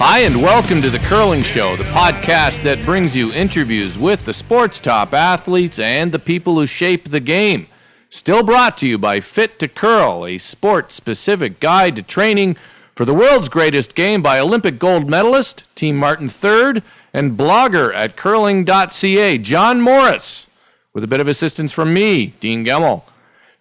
Hi, and welcome to The Curling Show, the podcast that brings you interviews with the sport's top athletes and the people who shape the game. Still brought to you by Fit to Curl, a sport-specific guide to training for the world's greatest game by Olympic gold medalist, Team Martin third, and blogger at curling.ca, John Morris, with a bit of assistance from me, Dean Gemmell.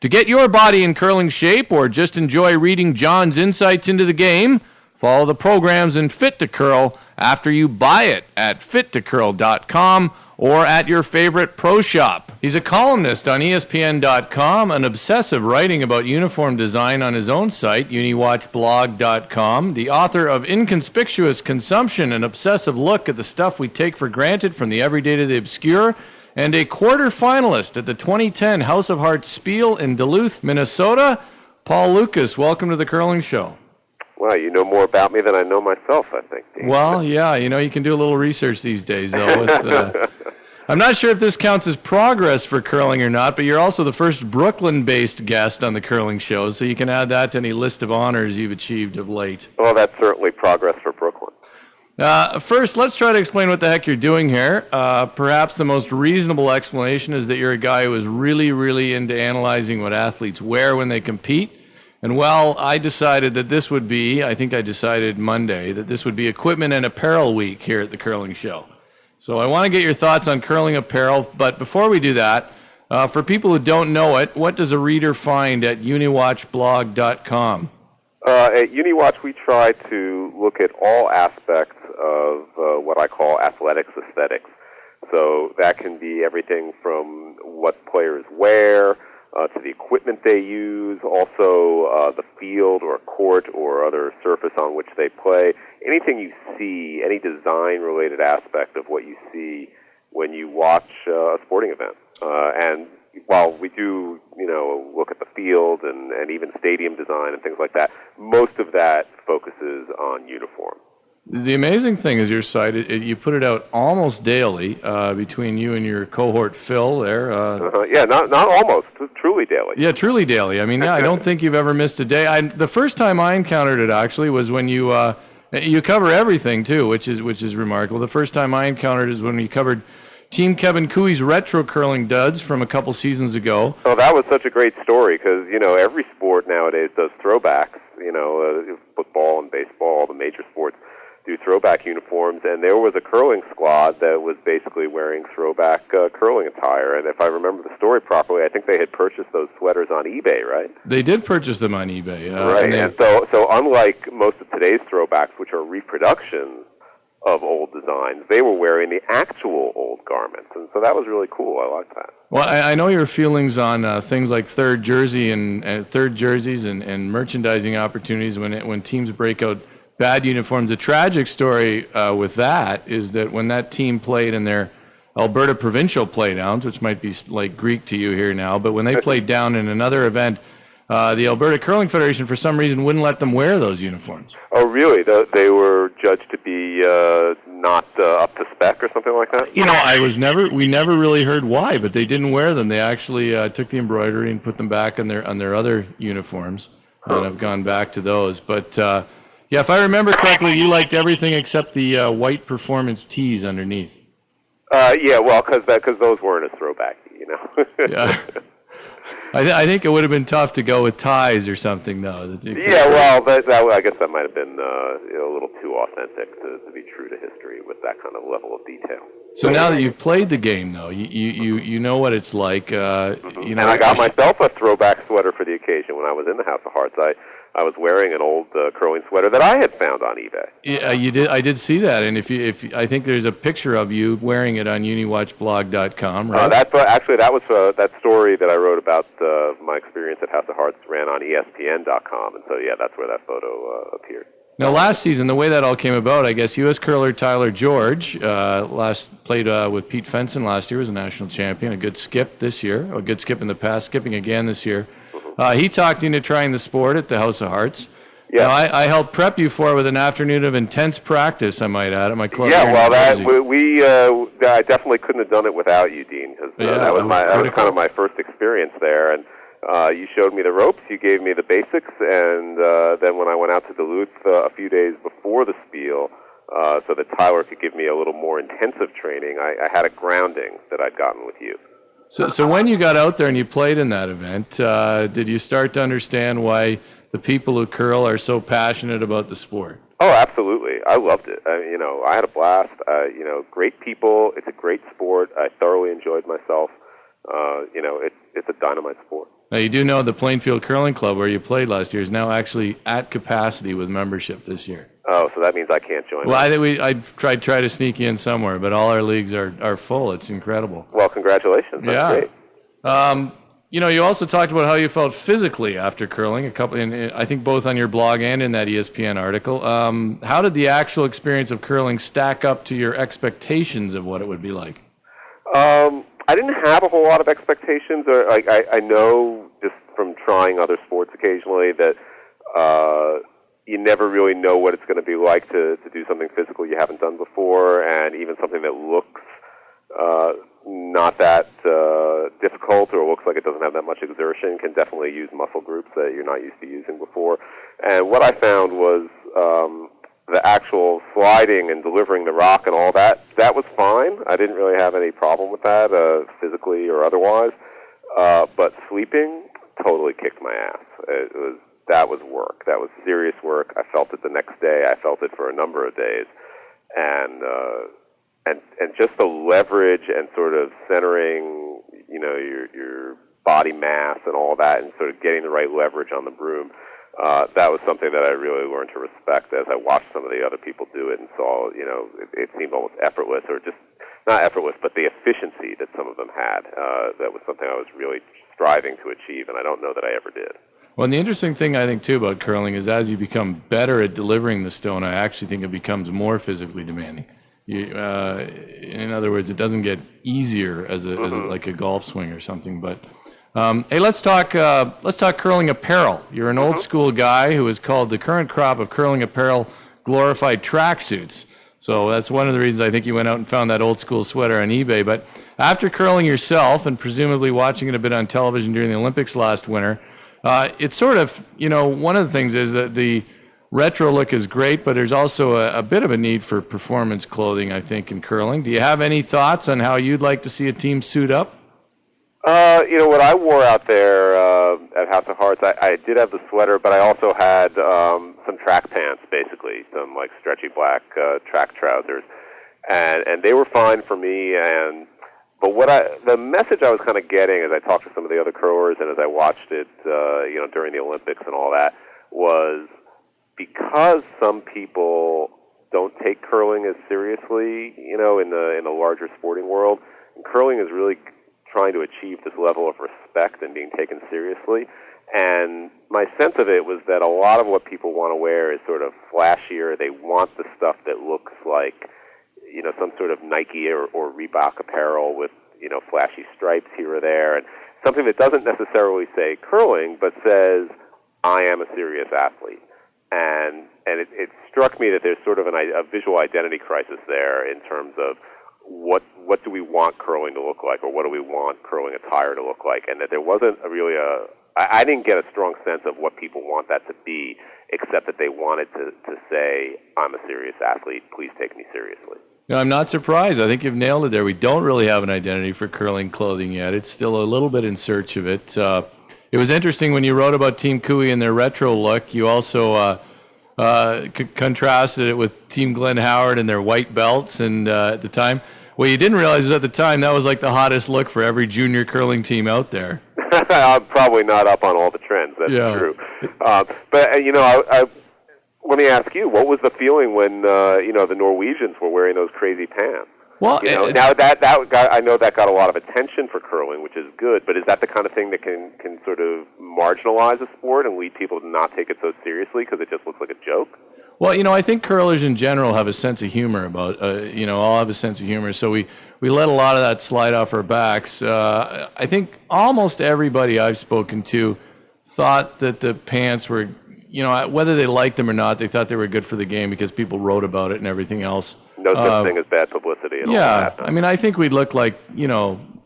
To get your body in curling shape or just enjoy reading John's insights into the game, follow the programs in Fit to Curl after you buy it at fittocurl.com or at your favorite pro shop. He's a columnist on ESPN.com, an obsessive writing about uniform design on his own site, uniwatchblog.com, the author of Inconspicuous Consumption, an obsessive look at the stuff we take for granted from the everyday to the obscure, and a quarter finalist at the 2010 House of Hearts Spiel in Duluth, Minnesota. Paul Lukas, welcome to The Curling Show. Well, you know more about me than I know myself, I think, Dean. Well, yeah, you can do a little research these days, though. I'm not sure if this counts as progress for curling or not, but you're also the first Brooklyn-based guest on the Curling Show, so you can add that to any list of honors you've achieved of late. Well, that's certainly progress for Brooklyn. First, let's try to explain what the heck you're doing here. Perhaps the most reasonable explanation is that you're a guy who is really, really into analyzing what athletes wear when they compete. And well, I decided that this would be, I think I decided Monday, that this would be Equipment and Apparel Week here at the Curling Show. So I want to get your thoughts on curling apparel, but before we do that, for people who don't know it, what does a reader find at uniwatchblog.com? At Uniwatch, we try to look at all aspects of what I call athletics aesthetics. So that can be everything from what players wear, to the equipment they use, also the field or court or other surface on which they play. Anything you see, any design-related aspect of what you see when you watch a sporting event. And while we do, look at the field and even stadium design and things like that, most of that focuses on uniform. The amazing thing is your site, you put it out almost daily between you and your cohort Phil there. Yeah, not almost, truly daily. Yeah, truly daily. I mean, I don't think you've ever missed a day. The first time I encountered it actually was when you cover everything too, which is remarkable. The first time I encountered it is when you covered Team Kevin Cooey's retro curling duds from a couple seasons ago. Oh, that was such a great story because, every sport nowadays does throwbacks. Football and baseball, the major sports do throwback uniforms, and there was a curling squad that was basically wearing throwback curling attire. And if I remember the story properly, I think they had purchased those sweaters on eBay, right? They did purchase them on eBay. Right, and so unlike most of today's throwbacks, which are reproductions of old designs, they were wearing the actual old garments, and so that was really cool. I like that. Well, I know your feelings on things like third jerseys and merchandising opportunities when teams break out bad uniforms. A tragic story with that is that when that team played in their Alberta provincial playdowns, which might be like Greek to you here now, but when they played down in another event, the Alberta Curling Federation for some reason wouldn't let them wear those uniforms. Oh, really? They were judged to be not up to spec or something like that? We never really heard why, but they didn't wear them. They actually took the embroidery and put them back on their other uniforms, and have gone back to those. But yeah, if I remember correctly, you liked everything except the white performance tees underneath. Yeah, well, because those weren't as throwbacky, Yeah. I think it would have been tough to go with ties or something, though. Yeah, well, I guess that might have been a little too authentic to be true to history with that kind of level of detail. So now that you've played the game, though, you know what it's like. And I got myself a throwback sweater for the occasion when I was in the House of Hearts. I was wearing an old curling sweater that I had found on eBay. Yeah, you did. I did see that, and if I think there's a picture of you wearing it on uniwatchblog.com, right? That was that story that I wrote about my experience at House of Hearts ran on ESPN.com, and so yeah, that's where that photo appeared. Now, last season, the way that all came about, I guess U.S. curler Tyler George played with Pete Fenson last year, was a national champion, a good skip this year, a good skip in the past, skipping again this year. He talked into trying the sport at the House of Hearts. Yeah, now, I helped prep you for it with an afternoon of intense practice, I might add, at my club. Yeah, well, I definitely couldn't have done it without you, Dean, because that was kind of my first experience there. And you showed me the ropes, you gave me the basics, and then when I went out to Duluth a few days before the Spiel, so that Tyler could give me a little more intensive training. I had a grounding that I'd gotten with you. So when you got out there and you played in that event, did you start to understand why the people who curl are so passionate about the sport? Oh, absolutely. I loved it. I had a blast. Great people. It's a great sport. I thoroughly enjoyed myself. It's a dynamite sport. Now, you do know the Plainfield Curling Club, where you played last year, is now actually at capacity with membership this year. Oh, so that means I can't join. Well, I think I'd try to sneak you in somewhere, but all our leagues are full. It's incredible. Well, congratulations. That's great. You also talked about how you felt physically after curling, I think both on your blog and in that ESPN article. How did the actual experience of curling stack up to your expectations of what it would be like? I didn't have a whole lot of expectations. I know just from trying other sports occasionally that you never really know what it's going to be like to do something physical you haven't done before, and even something that looks not that difficult or looks like it doesn't have that much exertion can definitely use muscle groups that you're not used to using before. And what I found was the actual sliding and delivering the rock and all that was fine. I didn't really have any problem with that, physically or otherwise. But sleeping totally kicked my ass. That was work. That was serious work. I felt it the next day. I felt it for a number of days. And just the leverage and sort of centering, your body mass and all that, and sort of getting the right leverage on the broom, that was something that I really learned to respect as I watched some of the other people do it and saw, it seemed almost effortless, or just not effortless, but the efficiency that some of them had. That was something I was really striving to achieve, and I don't know that I ever did. Well, and the interesting thing I think too about curling is as you become better at delivering the stone, I actually think it becomes more physically demanding. In other words, it doesn't get easier as like a golf swing or something. But hey, let's talk curling apparel. You're an old school guy who has called the current crop of curling apparel glorified tracksuits. So that's one of the reasons I think you went out and found that old school sweater on eBay. But after curling yourself and presumably watching it a bit on television during the Olympics last winter, it's sort of, one of the things is that the retro look is great, but there's also a bit of a need for performance clothing, I think, in curling. Do you have any thoughts on how you'd like to see a team suit up? What I wore out there at House of Hearts, I did have the sweater, but I also had some track pants, basically, some like stretchy black track trousers, and they were fine for me. But the message I was kind of getting as I talked to some of the other curlers and as I watched it, during the Olympics and all that, was because some people don't take curling as seriously, in the larger sporting world. And curling is really trying to achieve this level of respect and being taken seriously. And my sense of it was that a lot of what people want to wear is sort of flashier. They want the stuff that looks like, some sort of Nike or Reebok apparel with, flashy stripes here or there, and something that doesn't necessarily say curling, but says, I am a serious athlete. And it struck me that there's sort of a visual identity crisis there in terms of what do we want curling to look like, or what do we want curling attire to look like, and that there wasn't I didn't get a strong sense of what people want that to be, except that they wanted to say, I'm a serious athlete, please take me seriously. I'm not surprised. I think you've nailed it there. We don't really have an identity for curling clothing yet. It's still a little bit in search of it. It was interesting when you wrote about Team Cooey and their retro look. You also contrasted it with Team Glenn Howard and their white belts. And at the time, what you didn't realize is at the time that was like the hottest look for every junior curling team out there. I'm probably not up on all the trends. That's true. But let me ask you, what was the feeling when the Norwegians were wearing those crazy pants? Well, now I know that got a lot of attention for curling, which is good. But is that the kind of thing that can sort of marginalize a sport and lead people to not take it so seriously because it just looks like a joke? Well, I think curlers in general have a sense of humor about, all have a sense of humor. So we let a lot of that slide off our backs. I think almost everybody I've spoken to thought that the pants were, whether they liked them or not, they thought they were good for the game because people wrote about it and everything else. No such thing as bad publicity and all that. Yeah, I mean, I think we'd look like,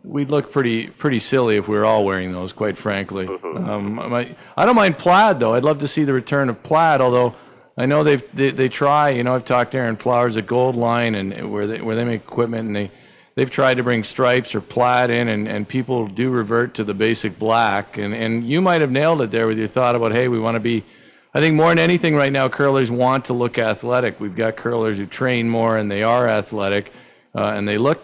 we'd look pretty silly if we were all wearing those, quite frankly. I don't mind plaid, though. I'd love to see the return of plaid, although I know they try. I've talked to Aaron Flowers at Gold Line, and where they make equipment, and they've tried to bring stripes or plaid in, and people do revert to the basic black. And you might have nailed it there with your thought about, hey, we want to be. I think more than anything right now, curlers want to look athletic. We've got curlers who train more, and they are athletic, and they look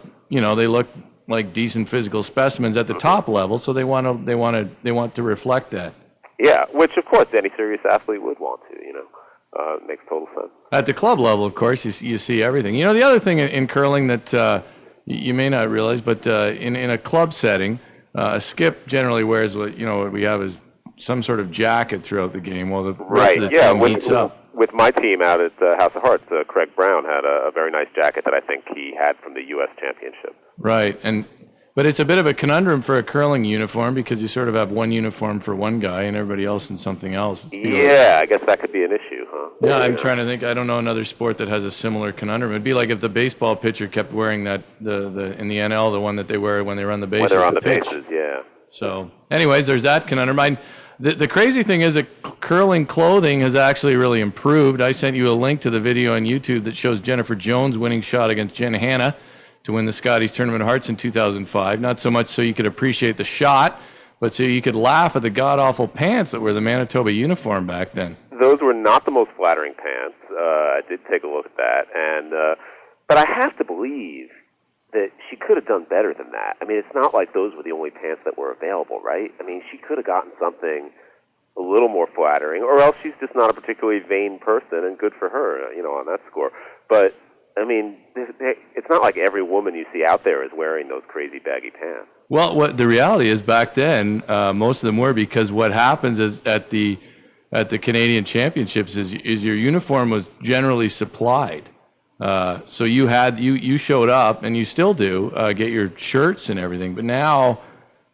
like decent physical specimens at the top level. So they want to reflect that. Yeah, which of course any serious athlete would want to. It makes total sense. At the club level, of course, you see everything. The other thing in curling that you may not realize, but in a club setting, a skip generally wears what we have is some sort of jacket throughout the game while the rest of the team heats up. With my team out at House of Hearts, Craig Brown had a very nice jacket that I think he had from the U.S. Championship. Right, but it's a bit of a conundrum for a curling uniform because you sort of have one uniform for one guy and everybody else in something else. Yeah, I guess that could be an issue, huh? Yeah, I'm trying to think. I don't know another sport that has a similar conundrum. It'd be like if the baseball pitcher kept wearing that the in the NL, the one that they wear when they run the bases. When they're on the bases, yeah. So, anyways, there's that conundrum. The crazy thing is that curling clothing has actually really improved. I sent you a link to the video on YouTube that shows Jennifer Jones' winning shot against Jen Hanna to win the Scotties Tournament of Hearts in 2005. Not so much so you could appreciate the shot, but so you could laugh at the god-awful pants that were the Manitoba uniform back then. Those were not the most flattering pants. I did take a look at that, but I have to believe that she could have done better than that. I mean, it's not like those were the only pants that were available, right? I mean, she could have gotten something a little more flattering, or else she's just not a particularly vain person, and good for her, on that score. But I mean, it's not like every woman you see out there is wearing those crazy baggy pants. Well, what the reality is back then, most of them were, because what happens is at the Canadian Championships is your uniform was generally supplied. So you showed up, and you still do get your shirts and everything. But now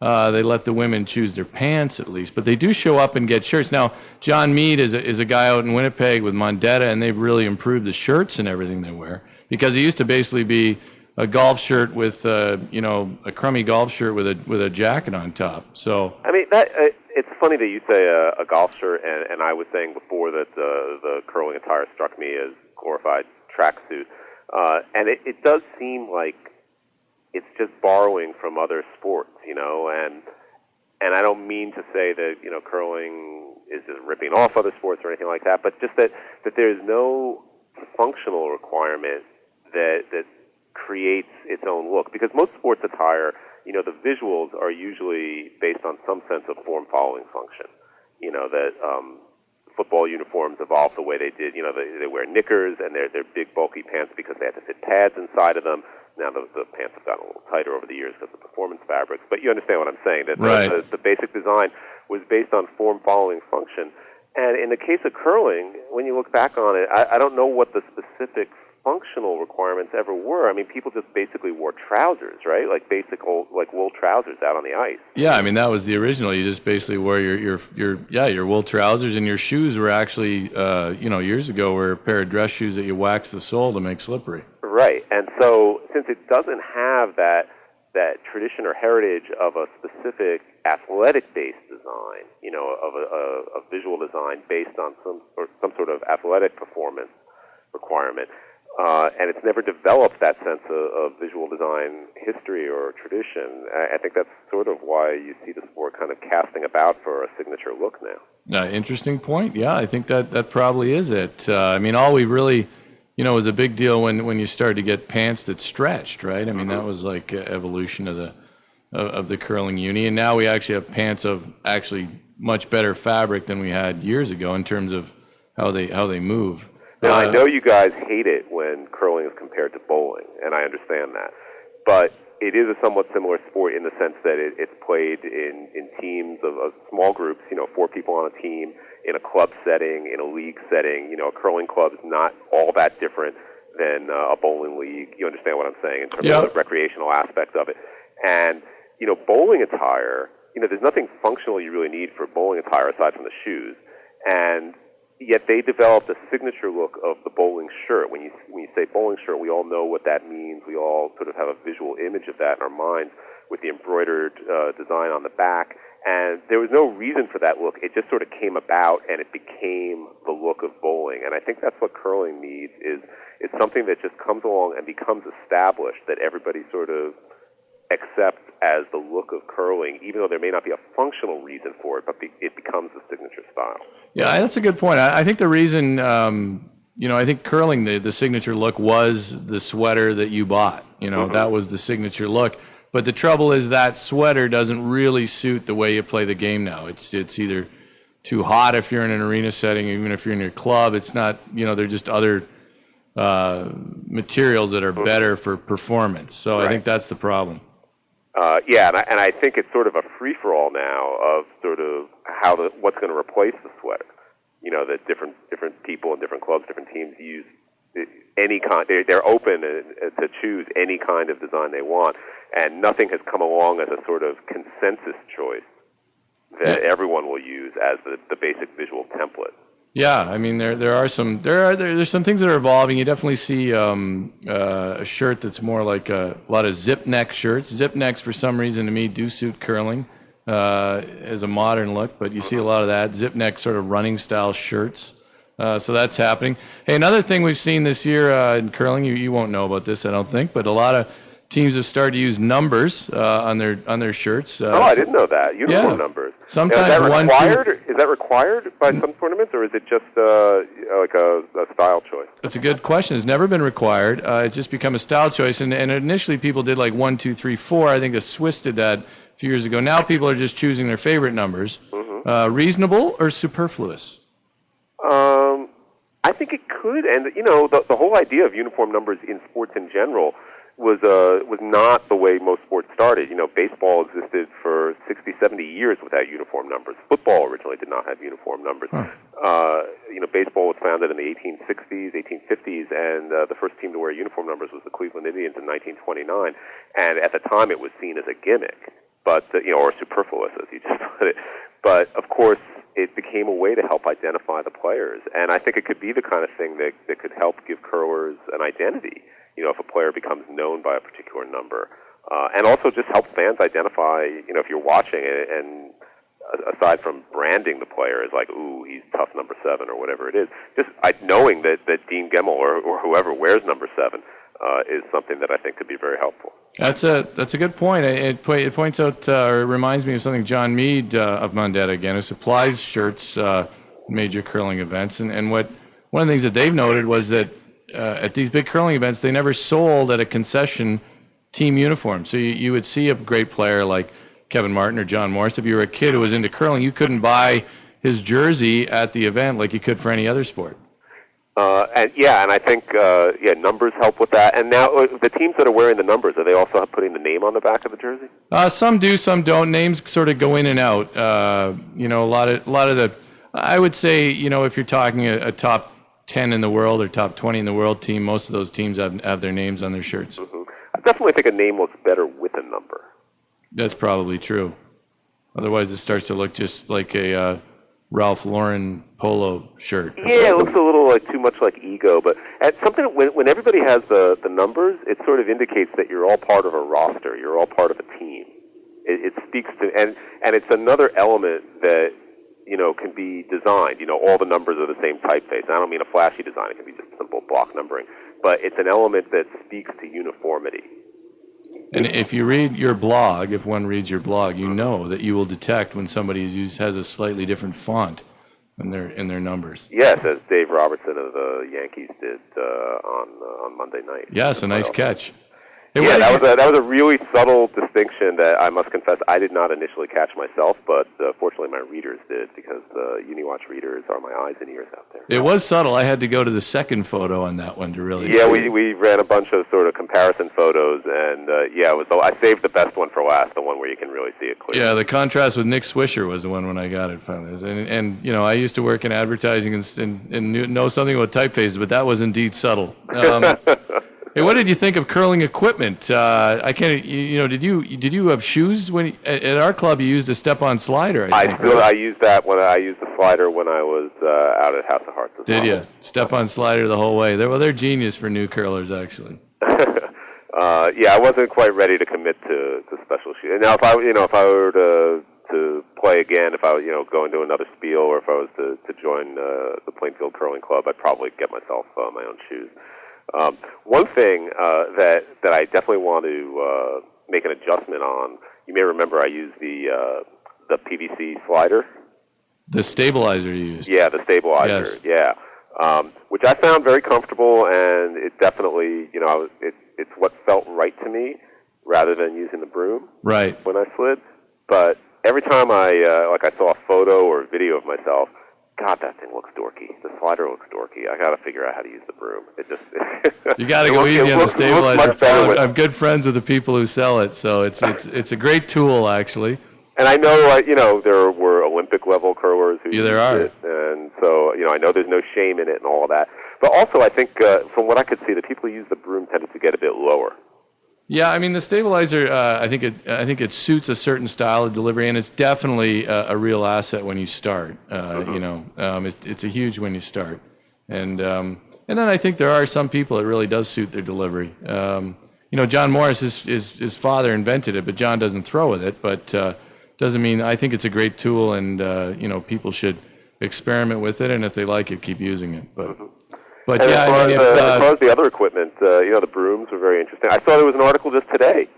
they let the women choose their pants at least. But they do show up and get shirts. Now, John Meade is a guy out in Winnipeg with Mondetta, and they've really improved the shirts and everything they wear. Because it used to basically be a golf shirt with, a crummy golf shirt with a jacket on top. So I mean, it's funny that you say a golf shirt, and I was saying before that the curling attire struck me as glorified tracksuit, and it does seem like it's just borrowing from other sports, and I don't mean to say that curling is just ripping off other sports or anything like that, but just that there's no functional requirement that creates its own look, because most sports attire, the visuals are usually based on some sense of form-following function. That football uniforms evolved the way they did. They wear knickers, and they're big, bulky pants because they have to fit pads inside of them. Now the pants have gotten a little tighter over the years because of performance fabrics, but you understand what I'm saying, that right. the basic design was based on form-following function. And in the case of curling, when you look back on it, I don't know what the specific functional requirements ever were. I mean, people just basically wore trousers, right? Like basic old, wool trousers out on the ice. Yeah, I mean, that was the original. You just basically wore your wool trousers, and your shoes were actually, years ago, were a pair of dress shoes that you wax the sole to make slippery. Right, and so since it doesn't have that tradition or heritage of a specific athletic-based design, of a visual design based on some sort of athletic performance requirement, and it's never developed that sense of visual design history or tradition. I think that's sort of why you see the sport kind of casting about for a signature look now. Interesting point. Yeah, I think that probably is it. I mean, all we really, was a big deal when you started to get pants that stretched, right? I mean, that was like evolution of the curling uni, and now we actually have pants of actually much better fabric than we had years ago in terms of how they move. Now, I know you guys hate it when curling is compared to bowling, and I understand that. But it is a somewhat similar sport in the sense that it's played in teams of small groups, 4 people on a team, in a club setting, in a league setting. A curling club is not all that different than a bowling league. You understand what I'm saying in terms of the recreational aspects of it. And, bowling attire, there's nothing functional you really need for bowling attire aside from the shoes. And yet they developed a signature look of the bowling shirt. When you say bowling shirt, we all know what that means. We all sort of have a visual image of that in our minds with the embroidered design on the back And there was no reason for that look. It just sort of came about, and it became the look of bowling. And I think that's what curling needs, is something that just comes along and becomes established, that everybody sort of accepts as the look of curling, even though there may not be a functional reason for it, but it becomes the signature style. Yeah, that's a good point. I think the reason, I think curling, the signature look was the sweater that you bought. That was the signature look. But the trouble is that sweater doesn't really suit the way you play the game now. It's either too hot if you're in an arena setting, even if you're in your club. It's not, they're just other materials that are better for performance. So right. I think that's the problem. And I think it's sort of a free-for-all now of sort of what's going to replace the sweater. That different people in different clubs, different teams use any kind. They're open to choose any kind of design they want, and nothing has come along as a sort of consensus choice that everyone will use as the basic visual template. Yeah, I mean there's some things that are evolving. You definitely see a shirt that's more like a lot of zip neck shirts. Zip necks, for some reason, to me, do suit curling as a modern look, but you see a lot of that zip neck sort of running style shirts. So that's happening. Hey, another thing we've seen this year in curling, you won't know about this, I don't think, but a lot of teams have started to use numbers on their shirts. I didn't know that. Uniform numbers. Sometimes is that required by some tournaments, or is it just like a style choice? That's a good question. It's never been required. It's just become a style choice. And initially people did like 1, 2, 3, 4. I think the Swiss did that a few years ago. Now people are just choosing their favorite numbers. Reasonable or superfluous? I think it could, and the whole idea of uniform numbers in sports in general was not the way most sports started. Baseball existed for 60, 70 years without uniform numbers. Football originally did not have uniform numbers. Baseball was founded in the 1860s, 1850s, and the first team to wear uniform numbers was the Cleveland Indians in 1929. And at the time, it was seen as a gimmick, but or superfluous, as you just put it. But of course, it became a way to help identify the players, and I think it could be the kind of thing that could help give curlers an identity. If a player becomes known by a particular number, and also just help fans identify. If you're watching it, and aside from branding the player as like, ooh, he's tough number 7 or whatever it is, just knowing that Dean Gemmell or whoever wears number 7 is something that I think could be very helpful. That's a good point. It points out or it reminds me of something John Mead of Mundetta again, who supplies shirts major curling events, and one of the things that they've noted was that at these big curling events they never sold at a concession team uniform. So you would see a great player like Kevin Martin or John Morris. If you were a kid who was into curling, you couldn't buy his jersey at the event like you could for any other sport. And I think numbers help with that. And now the teams that are wearing the numbers, are they also putting the name on the back of the jersey? Some do, some don't. Names sort of go in and out. A lot of the. I would say, if you're talking a top 10 in the world or top 20 in the world team, most of those teams have their names on their shirts. I definitely think a name looks better with a number. That's probably true. Otherwise, it starts to look just like a Ralph Lauren polo shirt. Yeah, it looks a little too much like ego, but at something when everybody has the numbers, it sort of indicates that you're all part of a roster, you're all part of a team. It speaks to, and it's another element that can be designed. All the numbers are the same typeface. I don't mean a flashy design; it can be just simple block numbering, but it's an element that speaks to uniformity. And if you read your blog, if one reads your blog, you know that you will detect when somebody has a slightly different font in their numbers. Yes, as Dave Robertson of the Yankees did on Monday night. Yes, a nice catch. Yeah, that was a really subtle distinction that I must confess I did not initially catch myself, but fortunately my readers did, because the UniWatch readers are my eyes and ears out there. It was subtle. I had to go to the second photo on that one to really see. Yeah, we ran a bunch of sort of comparison photos, and I saved the best one for last, the one where you can really see it clearly. Yeah, the contrast with Nick Swisher was the one when I got it finally. And I used to work in advertising and know something about typefaces, but that was indeed subtle. Hey, what did you think of curling equipment? I can't. Did you have shoes when at our club? You used a step-on slider. I used that when I used the slider when I was out at House of Hearts. Did you step-on slider the whole way? They're genius for new curlers, actually. I wasn't quite ready to commit to special shoes. Now, if I were to play again, if I was, go into another spiel, or if I was to join the Plainfield Curling Club, I'd probably get myself my own shoes. One thing that I definitely want to make an adjustment on, you may remember I used the PVC slider. The stabilizer you used. Yeah, the stabilizer. Yes. Yeah, which I found very comfortable, and it definitely, it's what felt right to me, rather than using the broom. Right. When I slid. But every time I saw a photo or a video of myself, God, that thing looks dorky. The slider looks dorky. I got to figure out how to use the broom. It just you got to go easy on the stabilizer. I have good friends with the people who sell it, so it's a great tool actually. And I know, there were Olympic level curlers who used it, and so I know there's no shame in it and all of that. But also, I think from what I could see, the people who use the broom tended to get a bit lower. Yeah, I mean the stabilizer. I think it suits a certain style of delivery, and it's definitely a real asset when you start. It's a huge when you start, and then I think there are some people it really does suit their delivery. John Morris, his father invented it, but John doesn't throw with it. But doesn't mean I think it's a great tool, and people should experiment with it, and if they like it, keep using it. But and yeah, as far as the other equipment, the brooms were very interesting. I saw there was an article just today.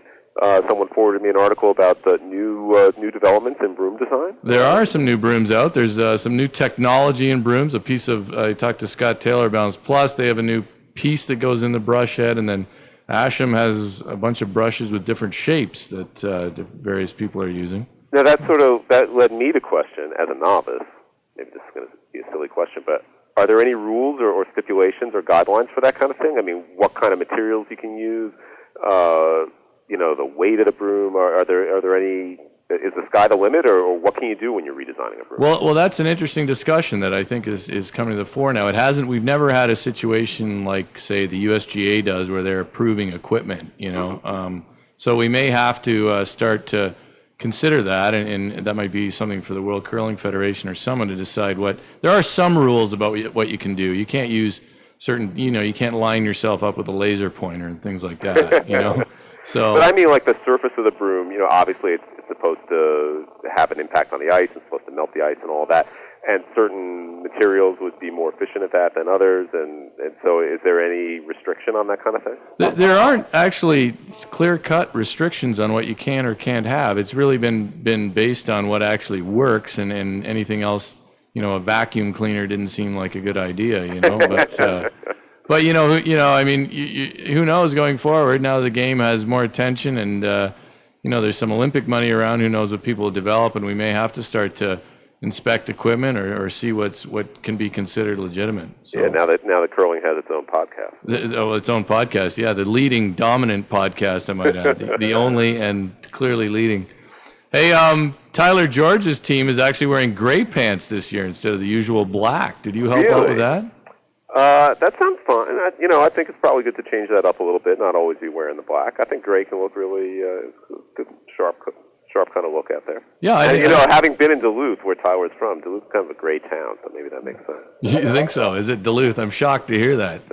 Someone forwarded me an article about the new developments in broom design. There are some new brooms out. There's some new technology in brooms. I talked to Scott Taylor, Balance Plus. They have a new piece that goes in the brush head, and then Asham has a bunch of brushes with different shapes that various people are using. Now that led me to question, as a novice, maybe this is going to be a silly question, but are there any rules or stipulations or guidelines for that kind of thing? I mean, what kind of materials you can use? The weight of the broom. Are there any? Is the sky the limit, or what can you do when you're redesigning a broom? Well, that's an interesting discussion that I think is coming to the fore now. We've never had a situation like, say, the USGA does, where they're approving equipment. So we may have to start to consider that, and that might be something for the World Curling Federation or someone to decide there are some rules about what you can do. You can't use certain, you can't line yourself up with a laser pointer and things like that, So, but I mean, like the surface of the broom, obviously it's supposed to have an impact on the ice, it's supposed to melt the ice and all that, and certain materials would be more efficient at that than others, and so is there any restriction on that kind of thing? There aren't actually clear-cut restrictions on what you can or can't have. It's really been based on what actually works, and anything else, a vacuum cleaner didn't seem like a good idea, But who knows going forward? Now the game has more attention, and there's some Olympic money around. Who knows what people will develop, and we may have to start to inspect equipment or see what can be considered legitimate. So, yeah, now that curling has its own podcast. Its own podcast. Yeah, the leading, dominant podcast, I might add, the only and clearly leading. Hey, Tyler George's team is actually wearing gray pants this year instead of the usual black. Did you help out with that? That sounds fun. I think it's probably good to change that up a little bit, not always be wearing the black. I think gray can look really good, sharp kind of look out there. Yeah, having been in Duluth, where Tyler's from, Duluth's kind of a gray town, so maybe that makes sense. You think so? Is it Duluth? I'm shocked to hear that.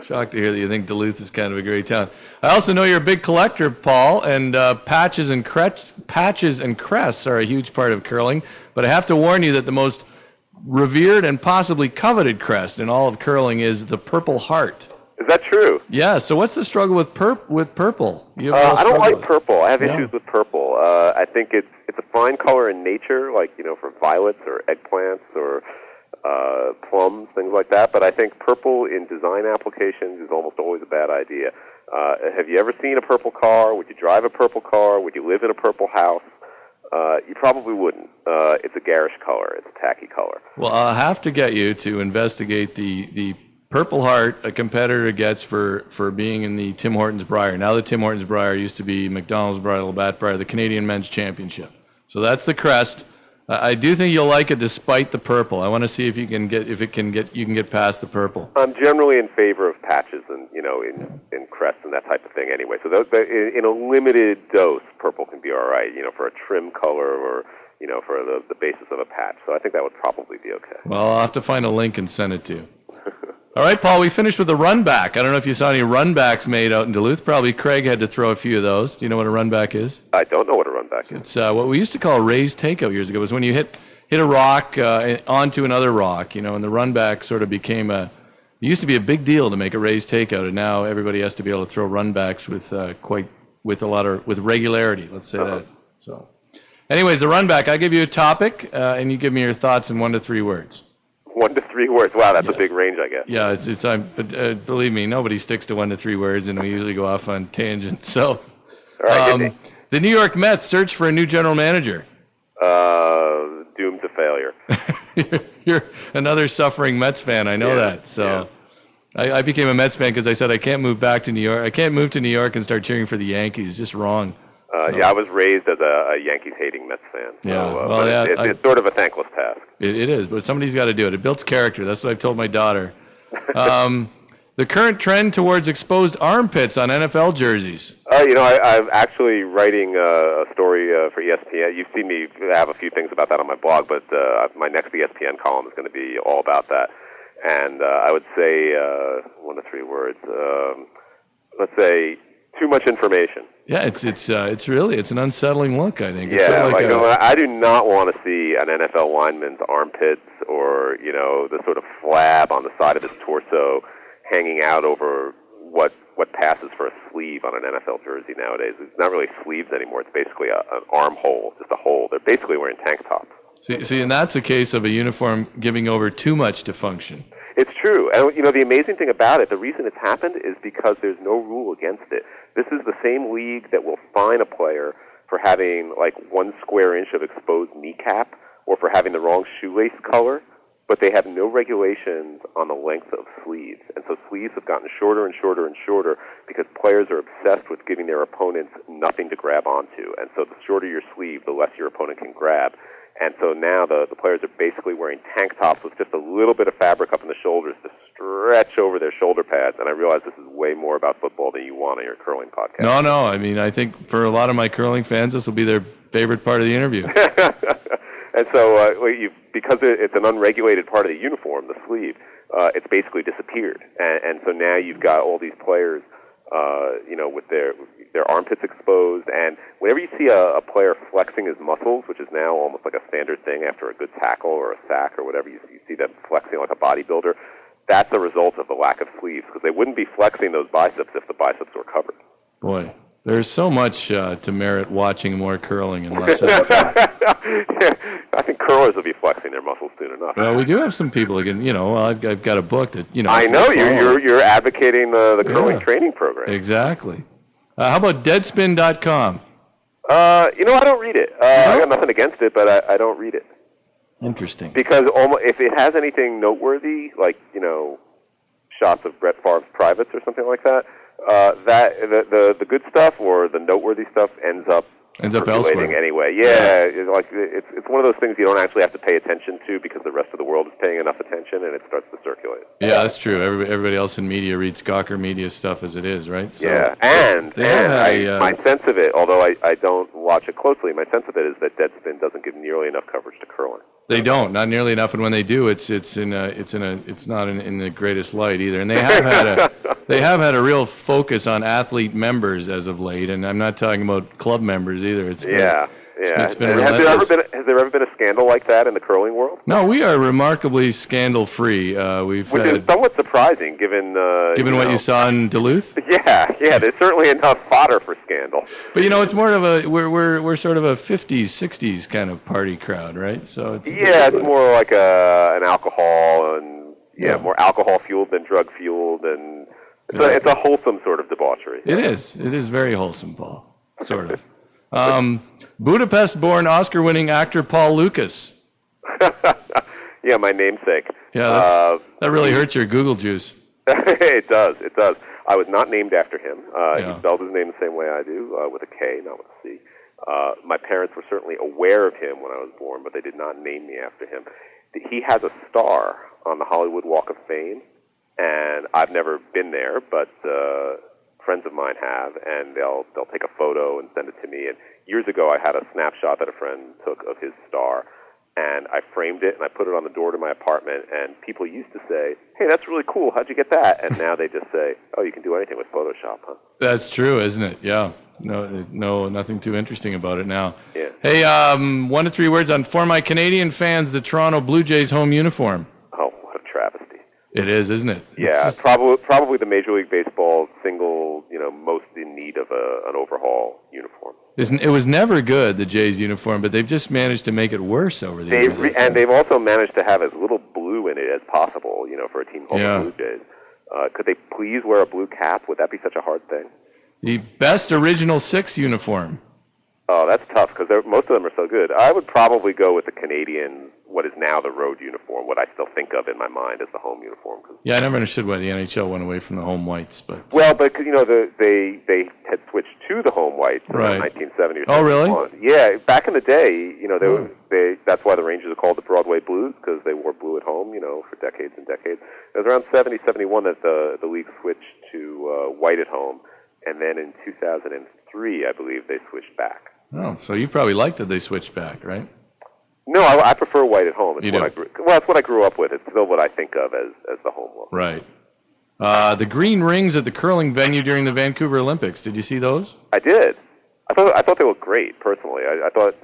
Shocked to hear that you think Duluth is kind of a gray town. I also know you're a big collector, Paul, and patches and crests are a huge part of curling, but I have to warn you that the most revered and possibly coveted crest in all of curling is the Purple Heart. Is that true? Yeah. So what's the struggle with purple? I don't like purple. I have issues with purple. I think it's a fine color in nature, like for violets or eggplants or plums, things like that. But I think purple in design applications is almost always a bad idea. Have you ever seen a purple car? Would you drive a purple car? Would you live in a purple house? You probably wouldn't. It's a garish color. It's a tacky color. Well, I'll have to get you to investigate the Purple Heart a competitor gets for being in the Tim Hortons Brier. Now the Tim Hortons Brier used to be McDonald's Brier, Labatt Brier, the Canadian Men's Championship. So that's the crest. I do think you'll like it despite the purple. I want to see if you can get past the purple. I'm generally in favor of patches and in crests and that type of thing anyway. So those, in a limited dose, purple can be all right. For a trim color or for the basis of a patch. So I think that would probably be okay. Well, I'll have to find a link and send it to you. All right, Paul, we finished with a run back. I don't know if you saw any run backs made out in Duluth. Probably Craig had to throw a few of those. Do you know what a run back is? I don't know what a run back is. It's what we used to call a raised takeout years ago. It was when you hit a rock onto another rock, and the run back sort of became it used to be a big deal to make a raised takeout, and now everybody has to be able to throw run backs with regularity. Let's say that. So, anyways, the run back. I give you a topic, and you give me your thoughts in 1 to 3 words. 1 to 3 words. Wow, that's a big range, I guess. Yeah, but believe me, nobody sticks to 1 to 3 words, and we usually go off on tangents. So, all right, the New York Mets search for a new general manager. Doomed to failure. You're another suffering Mets fan. I know that. So, I became a Mets fan because I said I can't move back to New York. I can't move to New York and start cheering for the Yankees. Just wrong. I was raised as a Yankees-hating Mets fan. So, it's sort of a thankless task. It is, but somebody's got to do it. It builds character. That's what I've told my daughter. The current trend towards exposed armpits on NFL jerseys. I'm actually writing a story for ESPN. You've seen me have a few things about that on my blog, but my next ESPN column is going to be all about that. And I would say 1 to 3 words. Let's say too much information. Yeah, it's an unsettling look, I think. I do not want to see an NFL lineman's armpits or the sort of flab on the side of his torso hanging out over what passes for a sleeve on an NFL jersey nowadays. It's not really sleeves anymore. It's basically an armhole, just a hole. They're basically wearing tank tops. See, and that's a case of a uniform giving over too much to function. It's true. And, the amazing thing about it, the reason it's happened is because there's no rule against it. This is the same league that will fine a player for having, 1 square inch of exposed kneecap or for having the wrong shoelace color, but they have no regulations on the length of sleeves. And so sleeves have gotten shorter and shorter and shorter because players are obsessed with giving their opponents nothing to grab onto. And so the shorter your sleeve, the less your opponent can grab. And so now the players are basically wearing tank tops with just a little bit of fabric up in the shoulders to stretch over their shoulder pads. And I realize this is way more about football than you want on your curling podcast. No. I mean, I think for a lot of my curling fans, this will be their favorite part of the interview. And so because it's an unregulated part of the uniform, the sleeve, it's basically disappeared. And so now you've got all these players, with their armpits exposed. And whenever you see a player flexing his muscles, which is now almost like a standard thing after a good tackle or a sack or whatever, you see them flexing like a bodybuilder, that's a result of the lack of sleeves, because they wouldn't be flexing those biceps if the biceps were covered. Boy, there's so much to merit watching more curling and less NFL. I think curlers will be flexing their muscles soon enough. Well, we do have some people again. I've got a book that I know you're advocating the curling training program. Exactly. How about Deadspin.com? I don't read it. I got nothing against it, but I don't read it. Interesting. Because if it has anything noteworthy, like shots of Brett Favre's privates or something like that, the good stuff or the noteworthy stuff ends up elsewhere anyway. Yeah. It's one of those things you don't actually have to pay attention to because the rest of the world is paying enough attention, and it starts to circulate. Yeah, that's true. Everybody else in media reads Gawker Media stuff as it is, right? So, yeah, and my sense of it, although I don't watch it closely, my sense of it is that Deadspin doesn't give nearly enough coverage to curling. They don't, not nearly enough, and when they do, it's not in the greatest light either. And they have had a real focus on athlete members as of late, and I'm not talking about club members either. It's been relentless. Has there ever been a scandal like that in the curling world? No, we are remarkably scandal-free. Which is somewhat surprising, given what you saw in Duluth. Yeah. There's certainly enough fodder for scandal. But it's more of we're sort of a 50s, 60s kind of party crowd, right? So it's more like an alcohol and more alcohol fueled than drug fueled, and it's a wholesome sort of debauchery. It is very wholesome, Paul. Sort of. Budapest-born Oscar-winning actor Paul Lukas. Yeah, my namesake. Yeah, that really hurts your Google juice. It does. I was not named after him. He spelled his name the same way I do, with a K, not with a C. My parents were certainly aware of him when I was born, but they did not name me after him. He has a star on the Hollywood Walk of Fame, and I've never been there, but friends of mine have, and they'll take a photo and send it to me. And years ago, I had a snapshot that a friend took of his star, and I framed it and I put it on the door to my apartment, and people used to say, "Hey, that's really cool. How'd you get that?" And now they just say, "Oh, you can do anything with Photoshop, huh?" That's true, isn't it? Yeah. No, nothing too interesting about it now. Yeah. Hey, 1 to 3 words on for my Canadian fans, the Toronto Blue Jays home uniform. Oh, what a travesty! It is, isn't it? Yeah, probably the Major League Baseball single, most in need of an overhaul uniform. It was never good, the Jays uniform, but they've just managed to make it worse over the years. And they've also managed to have as little blue in it as possible, for a team called the Blue Jays. Could they please wear a blue cap? Would that be such a hard thing? The best original 6 uniform. Oh, that's tough because most of them are so good. I would probably go with the Canadian, what is now the road uniform, what I still think of in my mind as the home uniform. Yeah, I never understood why the NHL went away from the home whites. But they had switched to the home whites in 1970 or 71. Oh, really? Yeah, back in the day, that's why the Rangers are called the Broadway Blues, because they wore blue at home, for decades and decades. It was around 70, 71 that the league switched to white at home, and then in 2003, I believe, they switched back. Oh, so you probably liked that they switched back, right? No, I prefer white at home. You do? It's what I grew up with. It's still what I think of as the home look. Right. The green rings at the curling venue during the Vancouver Olympics. Did you see those? I did. I thought they looked great. Personally, I thought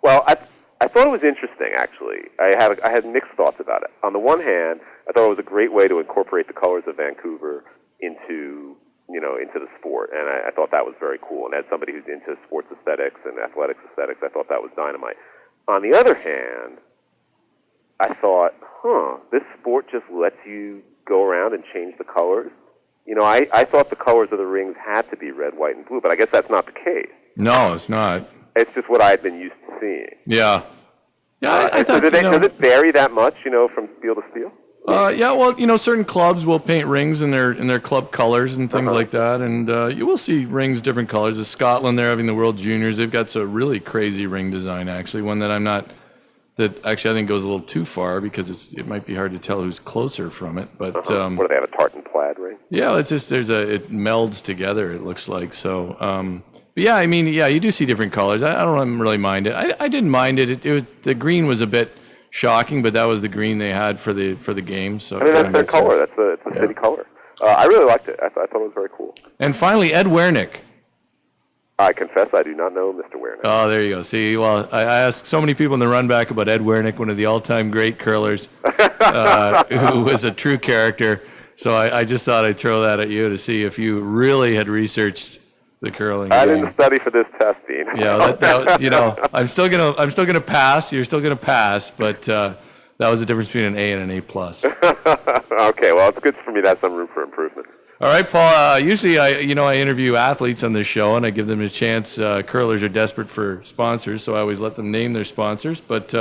it was interesting. Actually, I had mixed thoughts about it. On the one hand, I thought it was a great way to incorporate the colors of Vancouver into the sport, and I thought that was very cool. And as somebody who's into sports aesthetics and athletics aesthetics, I thought that was dynamite. On the other hand, I thought, this sport just lets you go around and change the colors. I thought the colors of the rings had to be red, white, and blue, but I guess that's not the case. No, it's not. It's just what I had been used to seeing. Yeah. Yeah, I thought, does it vary that much, from steel to steel? Yeah, well, certain clubs will paint rings in their club colors and things like that, and you will see rings different colors. In Scotland, they're having the World Juniors. They've got some really crazy ring design, actually, one that I think goes a little too far because it might be hard to tell who's closer from it. But what do they have, a tartan plaid ring? Yeah, it's just it melds together. It looks like so. But yeah, you do see different colors. I don't really mind it. I didn't mind it. The green was a bit shocking, but that was the green they had for the game. So that's their color. It's the city color. I really liked it. I thought it was very cool. And finally, Ed Wernick. I confess I do not know Mr. Wernick. Oh, there you go. See, well, I asked so many people in the run back about Ed Wernick, one of the all-time great curlers, who was a true character. So I just thought I'd throw that at you to see if you really had researched the curling. I didn't study for this test, Dean. Yeah, I'm still gonna pass. You're still gonna pass, but that was the difference between an A and an A+. Okay, well, it's good for me to have some room for improvement. All right, Paul. Usually, I interview athletes on this show, and I give them a chance. Curlers are desperate for sponsors, so I always let them name their sponsors. But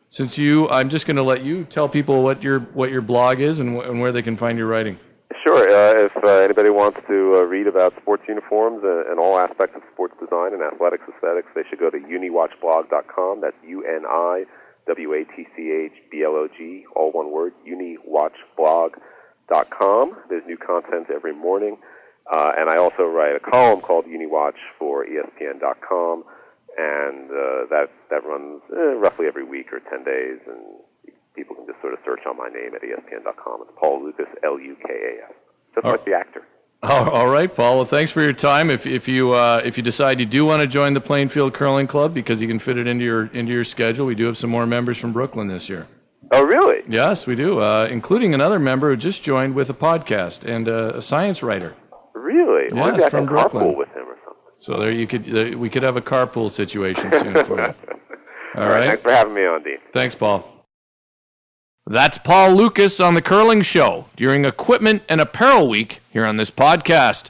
since I'm just going to let you tell people what your blog is and where they can find your writing. Sure. If anybody wants to read about sports uniforms and all aspects of sports design and athletics aesthetics, they should go to uniwatchblog.com. That's UNIWATCHBLOG, all one word, uniwatchblog.com. There's new content every morning. And I also write a column called UniWatch for ESPN.com, and that runs roughly every week or 10 days, and people can just sort of search on my name at ESPN.com. It's Paul Lukas, Lukas, just like the actor. All right, Paul. Well, thanks for your time. If you decide you do want to join the Plainfield Curling Club because you can fit it into your schedule, we do have some more members from Brooklyn this year. Oh, really? Yes, we do, including another member who just joined with a podcast and a science writer. Really? Yes, maybe I from can Brooklyn. carpool with him or something. So we could have a carpool situation soon for you. All right. Thanks for having me on, Dean. Thanks, Paul. That's Paul Lukas on The Curling Show during Equipment and Apparel Week here on this podcast.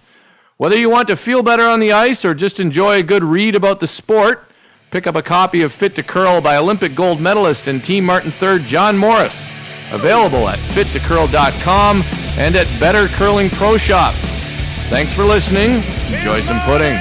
Whether you want to feel better on the ice or just enjoy a good read about the sport, pick up a copy of Fit to Curl by Olympic gold medalist and Team Martin third John Morris. Available at fittocurl.com and at Better Curling Pro Shops. Thanks for listening. Enjoy some pudding.